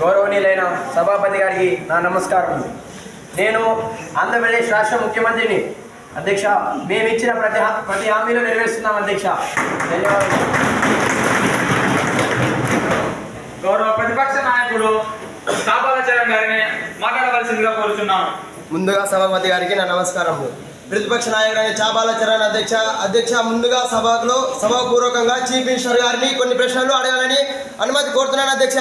గౌరవనీయులైన సభాపతి గారికి నా నమస్కారం. నేను ఆంధ్రప్రదేశ్ రాష్ట్ర ముఖ్యమంత్రిని. అధ్యక్ష, మేము ఇచ్చిన ప్రతి హామీలు నెరవేరుస్తున్నాం అధ్యక్ష. ధన్యవాదాలు. గౌరవ ప్రతిపక్ష నాయకుడు చాబాల చరణ్ గారిని మాట్లాడవలసిందిగా కోరుతున్నాను. ముందుగా సభాపతి గారికి నా నమస్కారం. ప్రతిపక్ష నాయకుడు చాబాల చరణ్ అధ్యక్ష ముందుగా సభాపూర్వకంగా చీఫ్ మినిస్టర్ గారిని కొన్ని ప్రశ్నలు అడగాలని అనుమతి కోరుతున్నాను అధ్యక్ష.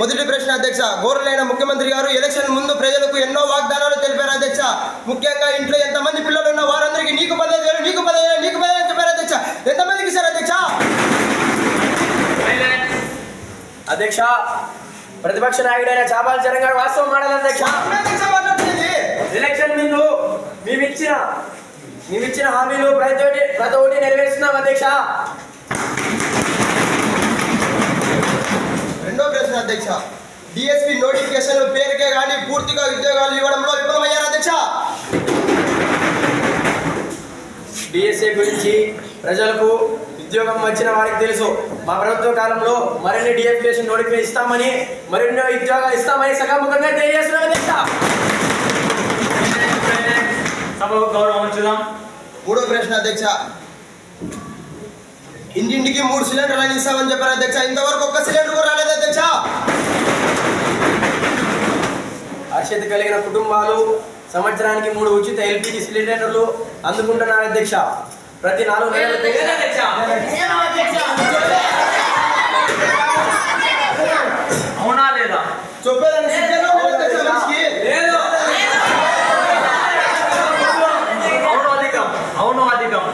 మొదటి ప్రశ్న అధ్యక్ష, గౌరవనీయులైన ముఖ్యమంత్రి గారు ఎలక్షన్ ముందు ప్రజలకు ఎన్నో వాగ్దానాలు తెలిపారు అధ్యక్ష. ముఖ్యంగా ఇంట్లో ఎంతమంది పిల్లలు ఉన్న వారందరికీ నీకు 15,000 నీకు 15,000 నీకు 15,000 చెప్పారు అధ్యక్ష. ఎంతమందికి సార్ అధ్యక్ష? అధ్యక్ష, ప్రతిపక్ష నాయకుడైన చాబాల చరణ్ గారు వాస్తవం మాట్లాడాలి అధ్యక్ష. ఎలక్షన్ ముందు మేమిచ్చిన హామీలు ప్రతి ఒక్కటి నెరవేరుస్తున్నాం అధ్యక్ష. రెండో ప్రశ్న అధ్యక్ష, డిఎస్పీ నోటిఫికేషన్లు పేరుకే కానీ పూర్తిగా ఉద్యోగాలు ఇవ్వడంలో విఫలమయ్యారు అధ్యక్ష. డిఎస్ఏ గురించి ప్రజలకు ఉద్యోగం వచ్చిన వారికి తెలుసు. మా ప్రభుత్వ కాలంలో మరిన్ని డిఎఫికేషన్ నోటిఫికేషన్ ఇస్తామని, మరిన్ని ఉద్యోగాలు ఇస్తామని సకాముఖంగా తెలియజేస్తున్నాం అధ్యక్ష. సభకు గౌరవం ఉంచుదాం. మూడో ప్రశ్న అధ్యక్ష, ఇంటింటికి 3 సిలిండర్లు ఇస్తామని చెప్పారు అధ్యక్ష. ఇంతవరకు ఒక్క సిలిండర్ కూడా రాలేదు అధ్యక్ష. అర్హత కలిగిన కుటుంబాలు సంవత్సరానికి 3 ఉచిత ఎల్పిజి సిలిండర్లు అందుకుంటున్నారు అధ్యక్ష. ప్రతి 4 నెలలకు అవునా లేదా? చెప్పేదాన్ని అవును అధికం.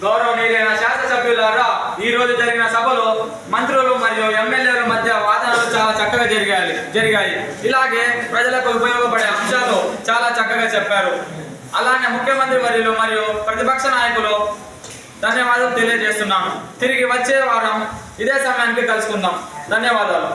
గౌరవనీయులైన శాసనసభ్యులారా, ఈ రోజు జరిగిన సభలో మంత్రులు మరియు ఎమ్మెల్యేల మధ్య వాదనలు చాలా చక్కగా జరిగాయి. ఇలాగే ప్రజలకు ఉపయోగపడే అంశాలు చాలా చక్కగా చెప్పారు. అలానే ముఖ్యమంత్రి వర్యులు మరియు ప్రతిపక్ష నాయకులు ధన్యవాదాలు తెలియజేస్తున్నాను. తిరిగి వచ్చే వారం ఇదే సమయానికి కలుసుకుందాం. ధన్యవాదాలు.